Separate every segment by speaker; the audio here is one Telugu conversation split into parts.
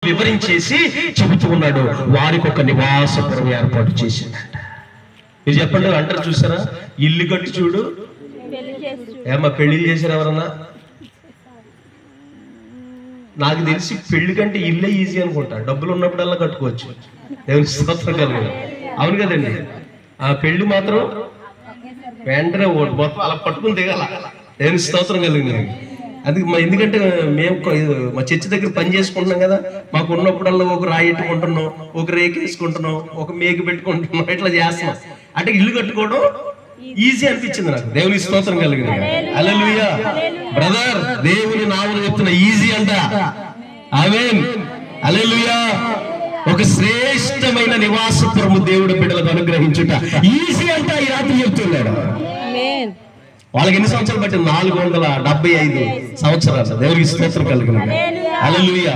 Speaker 1: వివరించేసి చెబుతూ ఉన్నాడు. వారికి ఒక నివాసపురం ఏర్పాటు చేసిందంట. మీరు చెప్పండి, అంటారు చూసారా, ఇల్లు కట్టి చూడు, ఏమా పెళ్లి చేశారు ఎవరన్నా? నాకు తెలిసి పెళ్లి కంటే ఇల్లే ఈజీ అనుకుంటా. డబ్బులు ఉన్నప్పుడల్లా కట్టుకోవచ్చు. దేవునికి స్తోత్రం కలుగును. అవును కదండి. ఆ పెళ్లి మాత్రం వెంటనే మొత్తం అలా పట్టుకుని దిగాల. దేవునికి స్తోత్రం కలిగింది. అది ఎందుకంటే మేము మా చర్చి దగ్గర పని చేసుకుంటున్నాం కదా, మాకు ఉన్నప్పుడల్లా ఒక రాయి ఎట్టుకుంటున్నాం, ఒక రేకు వేసుకుంటున్నాం, ఒక మేకు పెట్టుకుంటున్నాం, ఇట్లా చేస్తున్నాం. అంటే ఇల్లు కట్టుకోవడం ఈజీ అనిపించింది నాకు. దేవుని స్తోత్రం కలిగింది. హల్లెలూయా. బ్రదర్, దేవుని నామమున చెప్తున్నా, ఈజీ అంట. ఆమేన్. హల్లెలూయా. ఒక శ్రేష్టమైన నివాసపురము దేవుడు బిడ్డలకు అనుగ్రహించుట ఈజీ అంట. ఈ రాత్రి చెప్తున్నాడు. వాళ్ళకి ఎన్ని సంవత్సరాలు బట్టి? 475 సంవత్సరాలు. దేవునికి స్తోత్రం కలుగును. హల్లెలూయా.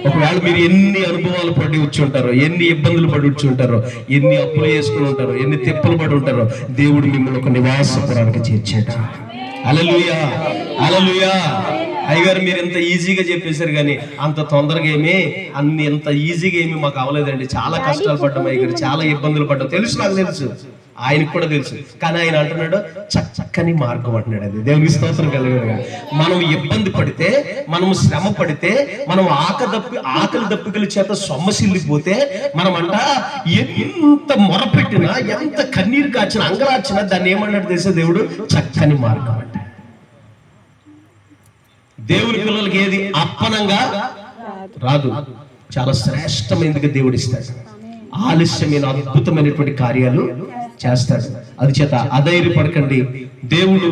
Speaker 1: ఒకవేళ మీరు ఎన్ని అనుభవాలు పడి వచ్చి ఉంటారో, ఎన్ని ఇబ్బందులు పడి వచ్చి ఉంటారో, ఎన్ని అప్పులు చేసుకుని ఉంటారో, ఎన్ని తిప్పలు పడి ఉంటారో, దేవుడు మిమ్మల్ని ఒక నివాసపురానికి చేర్చాడు. హల్లెలూయా. హల్లెలూయా. అయ్యగారు మీరు ఎంత ఈజీగా చెప్పేశారు, కానీ అంత తొందరగా ఎంత ఈజీగా ఏమీ మాకు అవ్వలేదండి. చాలా కష్టాలు పడ్డాం అయ్యగారు, చాలా ఇబ్బందులు పడ్డాం. తెలుసు, నాకు తెలుసు, ఆయనకు కూడా తెలుసు. కానీ ఆయన అంటున్నాడు చక్కని మార్గం అంటున్నాడు. అది దేవునికి స్తోత్రం కలుగునుగా. మనం ఇబ్బంది పడితే, మనము శ్రమ పడితే, మనం ఆకలి దప్పికల చేత సొమ్మసిల్లిపోతే, మనమంట ఎంత మొరపెట్టినా, ఎంత కన్నీరు కాచినా, అంగలార్చినా దాన్ని ఏమన్నాడు తెలుసా దేవుడు? చక్కని మార్గం అంట. దేవుని పిల్లలకి ఏది అప్పనంగా రాదు, చాలా శ్రేష్టమైనదిగా దేవుడు ఇస్తాడు. ఆలస్యమైన అద్భుతమైనటువంటి కార్యాలు చేస్తాడు. అది చేత అధైర్యపడకండి. దేవుడు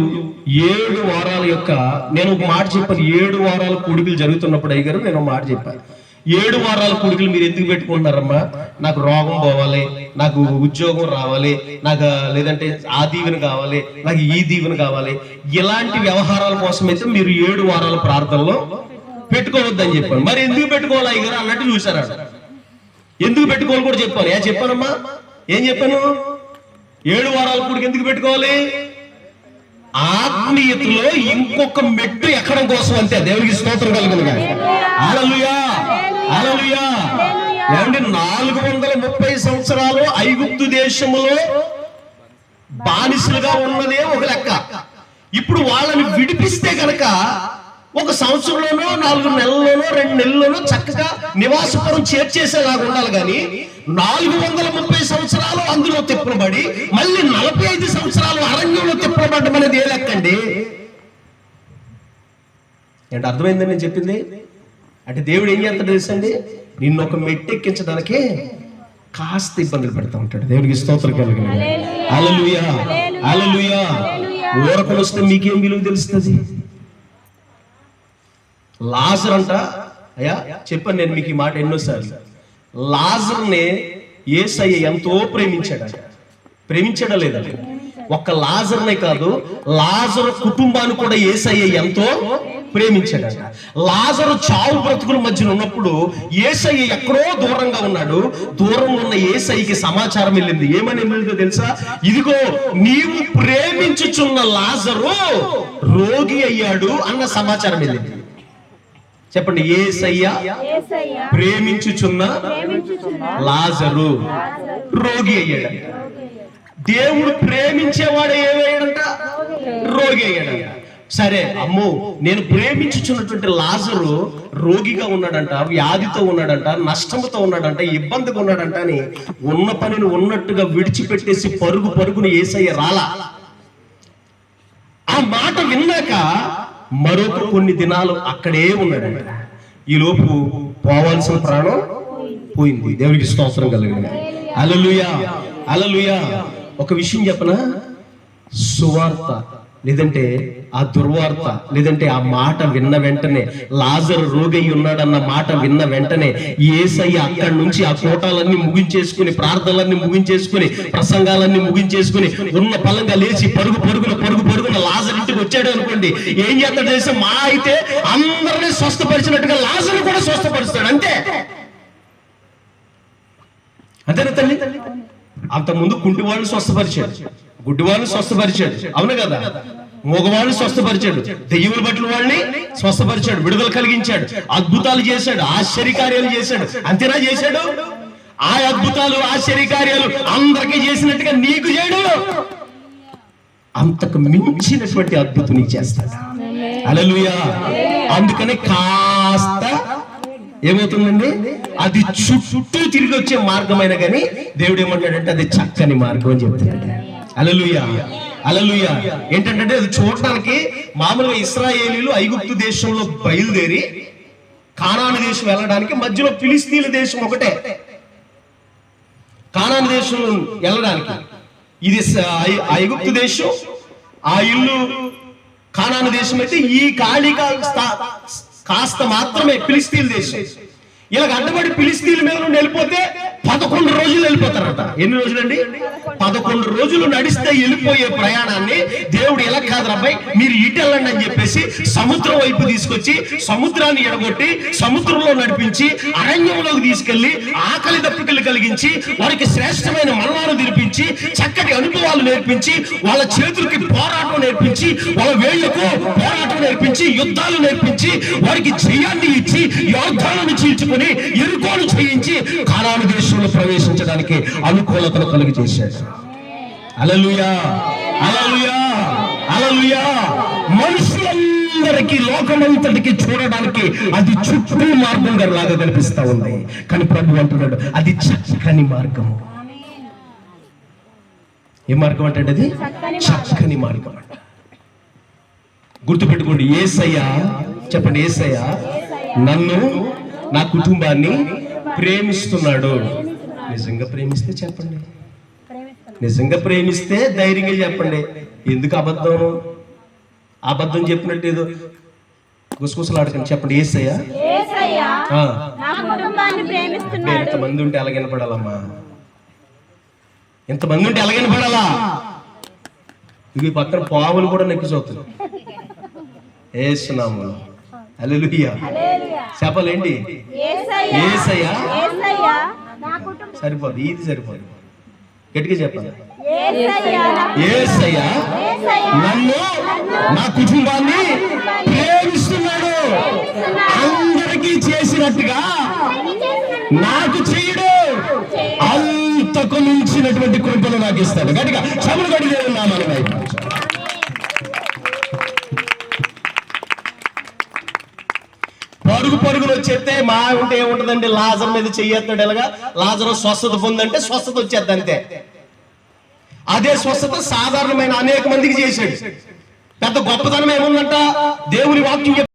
Speaker 1: 7 వారాల యొక్క, నేను ఒక మాట చెప్పాను, 7 వారాల కూడికలు జరుగుతున్నప్పుడు అయ్యగారు నేను ఒక మాట చెప్పాను. 7 వారాల కూడికలు మీరు ఎందుకు పెట్టుకుంటున్నారమ్మా? నాకు రోగం పోవాలి, నాకు ఉద్యోగం రావాలి, నాకు లేదంటే ఆ దీవెన కావాలి, నాకు ఈ దీవెన కావాలి, ఇలాంటి వ్యవహారాల కోసం అయితే మీరు 7 వారాల ప్రార్థనలో పెట్టుకోవద్దని చెప్పాను. మరి ఎందుకు పెట్టుకోవాలి అయ్యగారు అన్నట్టు చూసారా? ఎందుకు పెట్టుకోవాలి కూడా చెప్పాను. చెప్పానమ్మా, ఏం చెప్పాను? 7 వారాల కూడికి ఎందుకు పెట్టుకోవాలి? ఆత్మీయతలో ఇంకొక మెట్టు ఎక్కడం కోసం అంతే. దేవునికి స్తోత్రం కలుగునుగా. హల్లెలూయా. హల్లెలూయా. ఏమంటే 430 సంవత్సరాలు ఐగుప్తు దేశములో బానిసలుగా ఉన్నదే ఒక లెక్క. ఇప్పుడు వాళ్ళని విడిపిస్తే కనుక 1 సంవత్సరంలోనో 4 నెలల్లోనో 2 నెలల్లోనో చక్కగా నివాసపురం చేర్చేసేలాగా ఉండాలి. కానీ 430 సంవత్సరాలు అందులో తిప్పబడి మళ్ళీ 45 సంవత్సరాలు అరణ్యంలో తిప్పబడ్డం అనేది ఏ లెక్కండి? ఏంటి అర్థమైందని నేను చెప్పింది? అంటే దేవుడు ఏం చేస్తాడు తెలుసండి, నిన్ను ఒక మెట్టు ఎక్కించడానికి కాస్త ఇబ్బందులు పెడతా ఉంటాడు. దేవునికి స్తోత్రం కలిగిన. హల్లెలూయా. హల్లెలూయా. ఊరకులు వస్తే మీకేం విలువ తెలుస్తుంది? లాజర్ అంట, అయ్యా చెప్పాను నేను మీకు ఈ మాట ఎన్నోసార్లు. లాజర్ని యేసయ్య ఎంతో ప్రేమించాడా లేదా? ఒక్క లాజర్నే కాదు, లాజరు కుటుంబాన్ని కూడా యేసయ్య ఎంతో ప్రేమించాడట. లాజరు చావు బ్రతుకుల మధ్యన ఉన్నప్పుడు యేసయ్య ఎక్కడో దూరంగా ఉన్నాడు. దూరంగా ఉన్న యేసయ్యకి సమాచారం వెళ్ళింది. ఏమని వెళ్ళిందో తెలుసా? ఇదిగో నీవు ప్రేమించుచున్న లాజరు రోగి అయ్యాడు అన్న సమాచారం వెళ్ళింది. చెప్పండి, యేసయ్య ప్రేమించుచున్న లాజరు రోగి అయ్యాడు. దేవుడు ప్రేమించేవాడు ఏమయ్యాడంట? రోగి అయ్యాడంట. సరే అమ్మో, నేను ప్రేమించుచున్నటువంటి లాజరు రోగిగా ఉన్నాడంట, వ్యాధితో ఉన్నాడంట, నష్టంతో ఉన్నాడంట, ఇబ్బందిగా ఉన్నాడంట అని ఉన్న పనిని ఉన్నట్టుగా విడిచిపెట్టేసి పరుగున యేసయ్య రాలా. ఆ మాట విన్నాక మరొక కొన్ని దినాలు అక్కడే ఉన్నాడంట. ఈ లోపు పోవాల్సిన ప్రాణం పోయింది. దేవునికి స్తోత్రం కలిగింది. హల్లెలూయా. హల్లెలూయా. ఒక విషయం చెప్పనా? సువార్త లేదంటే ఆ దుర్వార్త లేదంటే ఆ మాట విన్న వెంటనే, లాజరు రోగి ఉన్నాడన్న మాట విన్న వెంటనే యేసయ్య అక్కడి నుంచి ఆ కోటాలన్నీ ముగించేసుకుని, ప్రార్థనలన్నీ ముగించేసుకుని, ప్రసంగాలన్నీ ముగించేసుకుని ఉన్న పలంగా లేచి పరుగున లాజరు ఇంటికి వచ్చాడు అనుకోండి, ఏం చేస్తాడు చేసి మా అయితే అందరినీ స్వస్థపరిచినట్టుగా లాజరు కూడా స్వస్థపరుస్తాడు. అంతేనా తల్లి? అంతకుముందు కుంటివాళ్ళని స్వస్థపరిచాడు, గుడ్డివాళ్ళని స్వస్థపరిచాడు, అవును కదా? మగవాళ్ళని స్వస్థపరిచాడు, దెయ్యములు పట్టిన వాళ్ళని స్వస్థపరిచాడు, విడుదల కలిగించాడు, అద్భుతాలు చేశాడు, ఆశ్చర్యకార్యాలు చేశాడు. అంతేనా చేశాడు? ఆ అద్భుతాలు ఆశ్చర్యకార్యాలు అందరికీ చేసినట్టుగా నీకు చేయడు, అంతకు మించినటువంటి అద్భుతం నీకు చేస్తాడు. హల్లెలూయా. అందుకని కాస్త ఏమవుతుందండి, అది చుట్టూ తిరిగి వచ్చే మార్గమైన కానీ దేవుడు ఏమంటాడంటే అది చక్కని మార్గం అని చెప్తాడు. హల్లెలూయా, హల్లెలూయా. ఏంటంటే అది చూడటానికి మామూలుగా ఇశ్రాయేలీలు ఐగుప్తు దేశంలో బయలుదేరి కానాను దేశం వెళ్ళడానికి మధ్యలో ఫిలిస్తీన్ల దేశం ఒకటే. కానాను దేశం వెళ్ళడానికి ఇది ఐగుప్తు దేశం, ఆ ఇల్లు కానాను దేశం అయితే ఈ ఖాళీగా కాస్త మాత్రమే ఫిలిస్తీన్ దేశం. ఇలా అడ్డపడి ఫిలిస్తీన్ల మీద నుండి వెళ్ళిపోతే 11 రోజులు వెళ్ళిపోతారట. ఎన్ని రోజులండి? 11 రోజులు నడిస్తే వెళ్ళిపోయే ప్రయాణాన్ని దేవుడు ఎలా కాదు అబ్బాయి మీరు ఇటు వెళ్ళండి అని చెప్పేసి సముద్రం వైపు తీసుకొచ్చి సముద్రాన్ని ఎడగొట్టి సముద్రంలో నడిపించి అరణ్యంలోకి తీసుకెళ్లి ఆకలి దప్పికలు కలిగించి వారికి శ్రేష్టమైన మరణాలు తినిపించి చక్కటి అనుభవాలు నేర్పించి వాళ్ళ చేతులకి పోరాటం నేర్పించి వాళ్ళ వేళ్లకు పోరాటం నేర్పించి యుద్ధాలు నేర్పించి వారికి జయాన్ని ఇచ్చి యోద్ధాలను చీల్చుకుని ఎరుకోలు చేయించి కానాను దేశంలో ప్రవేశించడానికి అనుకూలతను కలిగి చేశాడు. హల్లెలూయా, హల్లెలూయా, హల్లెలూయా. మనుషులందరికీ లోకమంతటికి చూడడానికి అది చుట్టూ మార్గం లాగా కనిపిస్తా ఉంది, కానీ ప్రభు అంటున్నాడు అది చక్కని మార్గము. ఏ మార్గం అంటే అది చక్కని మార్గం అంట. గుర్తుపెట్టుకోండి, యేసయ్య చెప్పండి, యేసయ్య నన్ను నా కుటుంబాన్ని ప్రేమిస్తున్నాడు. నిజంగా ప్రేమిస్తే చెప్పండి, నిజంగా ప్రేమిస్తే ధైర్యంగా చెప్పండి. ఎందుకు అబద్ధం చెప్పినట్టు ఏదో గుసగుసలాడకండి. చెప్పండి, యేసయ్య ఎంతమంది ఉంటే అలాగే వినపడాలమ్మా, ఎంతమంది ఉంటే అలాగే వినపడాలా. ఇవి పక్కన పావులు కూడా నెక్కి చూస్తుంది. యేసునామములో హల్లెలూయా. చెప్పాలేంటి? యేసయ్య సరిపోదు, ఇది సరిపోదు, గట్టిగా చెప్పాలి. యేసయ్య నన్ను నా కుటుంబాన్ని ప్రేమిస్తున్నాడు. అందరికీ చేసినట్టుగా నాకు చేయడు, అంతకు మించినటువంటి కృపను నాకు ఇస్తాడు. గట్టిగా చెవులు గడి నామాల వైపు పరుగులు వచ్చేస్తే మా ఉంటే ఏముంటదండి, లాజర్ మీద చెయ్యేస్తాడు. ఎలాగా లాజరు స్వస్థత పొందంటే స్వస్థత వచ్చేద్ది అంతే. అదే స్వస్థత సాధారణమైన అనేక మందికి చేశాడు. పెద్ద గొప్పతనం ఏముందంట, దేవుని వాక్యం